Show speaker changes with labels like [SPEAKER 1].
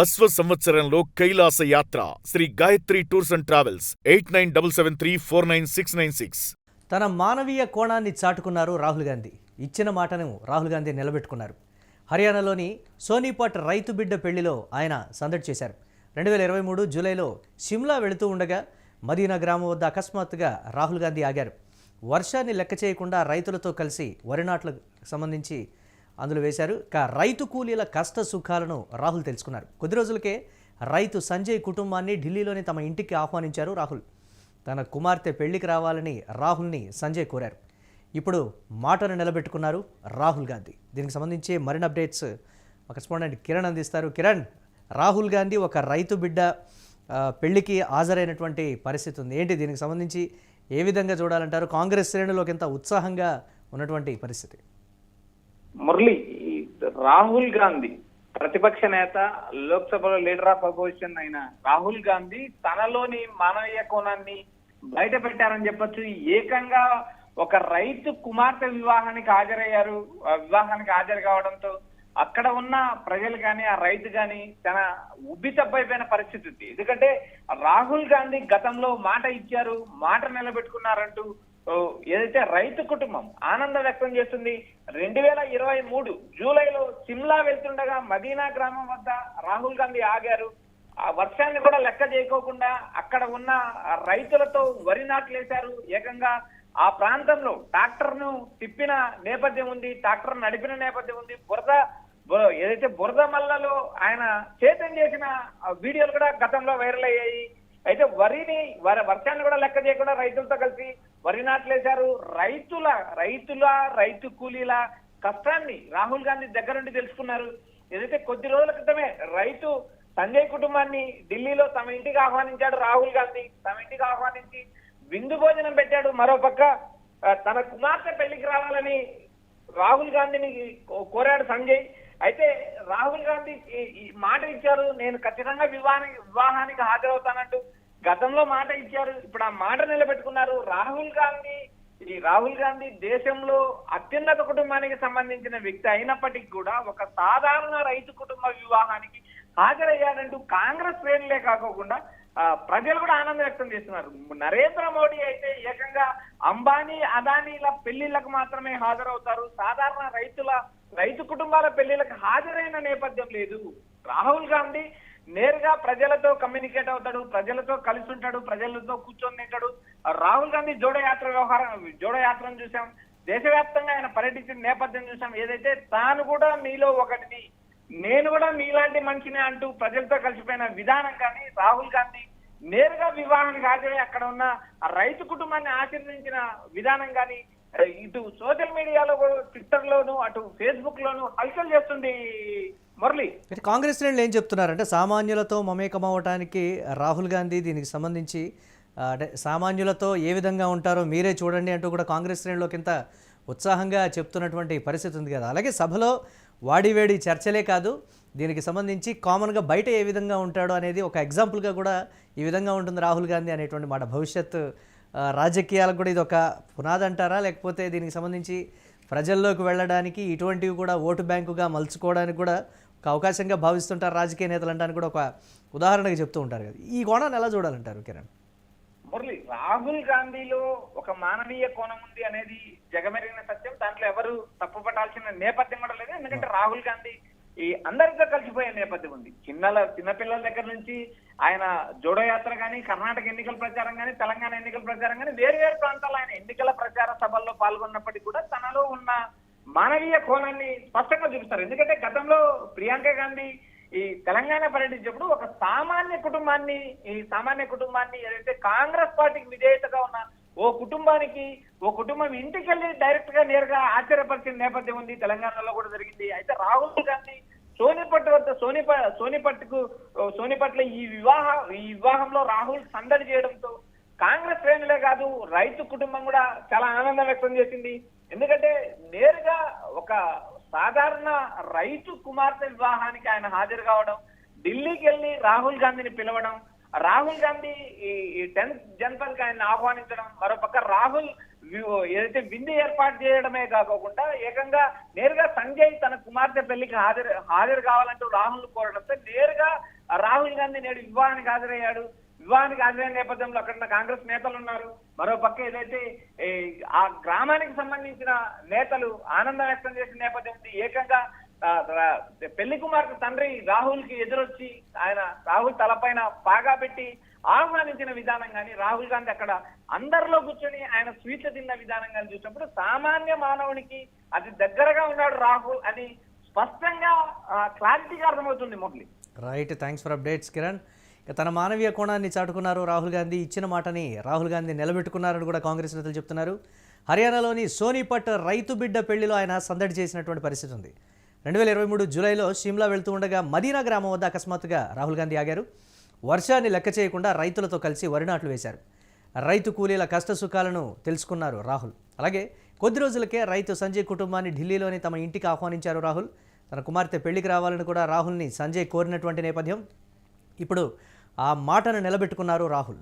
[SPEAKER 1] అశ్వ సంవత్సరంలో కైలాస యాత్ర Shri Gayatri tours and travels 8977349696.
[SPEAKER 2] తన మానవీయ కోణాన్ని చాటుకున్నారు రాహుల్ గాంధీ. ఇచ్చిన మాటను రాహుల్ గాంధీ నిలబెట్టుకున్నారు. హర్యానాలోని సోనీపట్ రైతు బిడ్డ పెళ్లిలో ఆయన సందడి చేశారు. 2023 జూలైలో షిమ్లా వెళుతూ ఉండగా మదీనా గ్రామం వద్ద అకస్మాత్తుగా రాహుల్ గాంధీ ఆగారు. వర్షాన్ని లెక్క చేయకుండా రైతులతో కలిసి వరి నాట్లకు సంబంధించి అందులో వేశారు. రైతు కూలీల కష్ట సుఖాలను రాహుల్ తెలుసుకున్నారు. కొద్ది రోజులకే రైతు సంజయ్ కుటుంబాన్ని ఢిల్లీలోని తమ ఇంటికి ఆహ్వానించారు రాహుల్. తన కుమార్తె పెళ్లికి రావాలని రాహుల్ని సంజయ్ కోరారు. ఇప్పుడు మాటను నిలబెట్టుకున్నారు రాహుల్ గాంధీ. దీనికి సంబంధించి మరిన్ని అప్డేట్స్ మా కరెస్పాండెంట్ కిరణ్ అందిస్తారు. కిరణ్, రాహుల్ గాంధీ ఒక రైతు బిడ్డ పెళ్లికి హాజరైనటువంటి పరిస్థితి ఉంది. ఏంటి దీనికి సంబంధించి ఏ విధంగా చూడాలంటారు? కాంగ్రెస్ శ్రేణులోకి ఎంత ఉత్సాహంగా ఉన్నటువంటి పరిస్థితి?
[SPEAKER 3] మురళి, రాహుల్ గాంధీ ప్రతిపక్ష నేత, లోక్సభలో లీడర్ ఆఫ్ అపోజిషన్ అయిన రాహుల్ గాంధీ తనలోని మానవీయ కోణాన్ని బయట పెట్టారని చెప్పొచ్చు. ఏకంగా ఒక రైతు కుమార్తె వివాహానికి హాజరయ్యారు. వివాహానికి హాజరు కావడంతో అక్కడ ఉన్న ప్రజలు కానీ ఆ రైతు కానీ తన ఉబ్బితబ్బైపోయిన పరిస్థితి ఉంది. ఎందుకంటే రాహుల్ గాంధీ గతంలో మాట ఇచ్చారు, మాట నిలబెట్టుకున్నారంటూ ఏదైతే రైతు కుటుంబం ఆనందం వ్యక్తం చేస్తుంది. 2023 జూలైలో సిమ్లా వెళ్తుండగా మదీనా గ్రామం వద్ద రాహుల్ గాంధీ ఆగారు. ఆ వర్షాన్ని కూడా లెక్క చేయకోకుండా అక్కడ ఉన్న రైతులతో వరి నాట్లేశారు. ఏకంగా ఆ ప్రాంతంలో ట్రాక్టర్ ను తిప్పిన నేపథ్యం ఉంది, ట్రాక్టర్ నడిపిన నేపథ్యం ఉంది. ఏదైతే బురద మల్లలో ఆయన చేతం చేసిన వీడియోలు కూడా గతంలో వైరల్ అయ్యాయి. అయితే వర్షాన్ని కూడా లెక్క చేయకుండా రైతులతో కలిసి వరి నాట్లేశారు. రైతు కూలీల కష్టాన్ని రాహుల్ గాంధీ దగ్గర నుండి తెలుసుకున్నారు. ఏదైతే కొద్ది రోజుల క్రితమే రైతు సంజయ్ కుటుంబాన్ని ఢిల్లీలో తమ ఇంటికి ఆహ్వానించాడు రాహుల్ గాంధీ. తమ ఇంటికి ఆహ్వానించి విందు భోజనం పెట్టాడు. మరోపక్క తన కుమార్తె పెళ్లికి రావాలని రాహుల్ గాంధీని కోరాడు సంజయ్. అయితే రాహుల్ గాంధీ ఈ మాట ఇచ్చారు, నేను ఖచ్చితంగా వివాహానికి హాజరవుతానంటూ గతంలో మాట ఇచ్చారు. ఇప్పుడు ఆ మాట నిలబెట్టుకున్నారు. రాహుల్ గాంధీ దేశంలో అత్యున్నత కుటుంబానికి సంబంధించిన వ్యక్తి అయినప్పటికీ కూడా ఒక సాధారణ రైతు కుటుంబ వివాహానికి హాజరయ్యారంటూ కాంగ్రెస్ శ్రేణులే కాకుండా ప్రజలు కూడా ఆనందం వ్యక్తం చేస్తున్నారు. నరేంద్ర మోడీ అయితే ఏకంగా అంబానీ, అదానీల పెళ్లిళ్లకు మాత్రమే హాజరవుతారు. సాధారణ రైతు కుటుంబాల పెళ్లిళ్లకు హాజరైన నేపథ్యం లేదు. రాహుల్ గాంధీ నేరుగా ప్రజలతో కమ్యూనికేట్ అవుతాడు, ప్రజలతో కలిసి ఉంటాడు, ప్రజలతో కూర్చొని తింటాడు. రాహుల్ గాంధీ జోడో యాత్రను చూసాం. దేశవ్యాప్తంగా ఆయన పర్యటించిన నేపథ్యం చూసాం. ఏదైతే తాను కూడా మీలో ఒకటిని, నేను కూడా మీలాంటి మనిషిని అంటూ ప్రజలతో కలిసిపోయిన విధానం కానీ, రాహుల్ గాంధీ నేరుగా వివాహానికి హాజరై అక్కడ ఉన్న రైతు కుటుంబాన్ని ఆశీర్వదించిన విధానం కానీ ఇటు సోషల్ మీడియాలో కూడా, ట్విట్టర్ లోను, అటు ఫేస్బుక్ లోను హల్చల్ చేస్తుంది. మురళి,
[SPEAKER 2] కాంగ్రెస్ శ్రేణులు ఏం చెప్తున్నారంటే సామాన్యులతో మమేకమవటానికి రాహుల్ గాంధీ దీనికి సంబంధించి అంటే సామాన్యులతో ఏ విధంగా ఉంటారో మీరే చూడండి అంటూ కూడా కాంగ్రెస్ శ్రేణులోకి ఇంత ఉత్సాహంగా చెప్తున్నటువంటి పరిస్థితి ఉంది కదా. అలాగే సభలో వాడివేడి చర్చలే కాదు, దీనికి సంబంధించి కామన్గా బయట ఏ విధంగా ఉంటాడో అనేది ఒక ఎగ్జాంపుల్గా కూడా ఈ విధంగా ఉంటుంది రాహుల్ గాంధీ అనేటువంటి మాట. భవిష్యత్ రాజకీయాలకు కూడా ఇది ఒక పునాది అంటారా, లేకపోతే దీనికి సంబంధించి ప్రజల్లోకి వెళ్ళడానికి ఇటువంటివి కూడా ఓటు బ్యాంకుగా మలుచుకోవడానికి కూడా ఒక అవకాశంగా భావిస్తుంటారు రాజకీయ నేతలు అంటానికి కూడా ఒక ఉదాహరణగా చెప్తూ ఉంటారు కదా. ఈ కోణాన్ని ఎలా చూడాలంటారు కిరణ్?
[SPEAKER 3] మురళి, రాహుల్ గాంధీలో ఒక మానవీయ కోణం ఉంది అనేది జగమెరిగిన సత్యం. దాంట్లో ఎవరు తప్పుపట్టాల్సిన నేపథ్యం కూడా లేదు. ఎందుకంటే రాహుల్ గాంధీ ఈ అందరితో కలిసిపోయే నేపథ్యం ఉంది. చిన్నపిల్లల దగ్గర నుంచి ఆయన జోడో యాత్ర కానీ, కర్ణాటక ఎన్నికల ప్రచారం కానీ, తెలంగాణ ఎన్నికల ప్రచారం కానీ, వేరు ప్రాంతాల్లో ఆయన ఎన్నికల ప్రచార సభల్లో పాల్గొన్నప్పటికీ కూడా తనలో ఉన్న మానవీయ కోణాన్ని స్పష్టంగా చూపిస్తారు. ఎందుకంటే గతంలో ప్రియాంక గాంధీ ఈ తెలంగాణ పర్యటించినప్పుడు ఒక సామాన్య కుటుంబాన్ని ఏదైతే కాంగ్రెస్ పార్టీకి విధేయతగా ఉన్న ఓ కుటుంబం ఇంటికి వెళ్ళి డైరెక్ట్ గా నేరుగా ఆశ్చర్యపరిచిన నేపథ్యం ఉంది. తెలంగాణలో కూడా జరిగింది. అయితే రాహుల్ గాంధీ సోనిపట్ల ఈ వివాహంలో రాహుల్ సందడి చేయడంతో కాంగ్రెస్ శ్రేణులే కాదు, రైతు కుటుంబం కూడా చాలా ఆనందం వ్యక్తం చేసింది. ఎందుకంటే నేరుగా ఒక సాధారణ రైతు కుమార్తె వివాహానికి ఆయన హాజరు కావడం, ఢిల్లీకి వెళ్ళి రాహుల్ గాంధీని పిలవడం, రాహుల్ గాంధీ ఈ 10th జనపద్ కి ఆయన ఆహ్వానించడం, మరోపక్క రాహుల్ ఏదైతే విందు ఏర్పాటు చేయడమే కాకుండా ఏకంగా నేరుగా సంజయ్ తన కుమార్తె పెళ్లికి హాజరు కావాలంటూ రాహుల్ కోరడంతో నేరుగా రాహుల్ గాంధీ నేడు వివాహానికి హాజరయ్యాడు. వివాహానికి హాజరైన నేపథ్యంలో అక్కడ ఉన్న కాంగ్రెస్ నేతలు ఉన్నారు. మరో పక్క ఏదైతే ఆ గ్రామానికి సంబంధించిన నేతలు ఆనందం వ్యక్తం చేసిన నేపథ్యం ఏకంగా పెళ్లి కుమార్తె తండ్రి రాహుల్ కి ఎదురొచ్చి ఆయన రాహుల్ తలపైన పాగా పెట్టి ఆహ్వానించిన విధానం కానీ, రాహుల్ గాంధీ అక్కడ అందరిలో కూర్చొని ఆయన స్వీట్లు తిన్న విధానం కానీ చూసినప్పుడు సామాన్య మానవునికి అతి దగ్గరగా ఉన్నాడు రాహుల్ అని స్పష్టంగా క్లారిటీగా అర్థమవుతుంది. Murali,
[SPEAKER 2] right, thanks for updates Kiran. ఇక తన మానవీయ కోణాన్ని చాటుకున్నారు రాహుల్ గాంధీ. ఇచ్చిన మాటని రాహుల్ గాంధీ నిలబెట్టుకున్నారని కూడా కాంగ్రెస్ నేతలు చెప్తున్నారు. హర్యానాలోని సోనీపట్ రైతు బిడ్డ పెళ్లిలో ఆయన సందడి చేసినటువంటి పరిస్థితి ఉంది. 2023 జూలైలో షిమ్లా వెళ్తూ ఉండగా మదీనా గ్రామం వద్ద అకస్మాత్తుగా రాహుల్ గాంధీ ఆగారు. వర్షాన్ని లెక్క చేయకుండా రైతులతో కలిసి వరి నాట్లు వేశారు. రైతు కూలీల కష్ట సుఖాలను తెలుసుకున్నారు రాహుల్. అలాగే కొద్ది రోజులకే రైతు సంజయ్ కుటుంబాన్ని ఢిల్లీలోని తమ ఇంటికి ఆహ్వానించారు రాహుల్. తన కుమార్తె పెళ్లికి రావాలని కూడా రాహుల్ని సంజయ్ కోరినటువంటి నేపథ్యం. ఇప్పుడు ఆ మాటను నిలబెట్టుకున్నారు రాహుల్.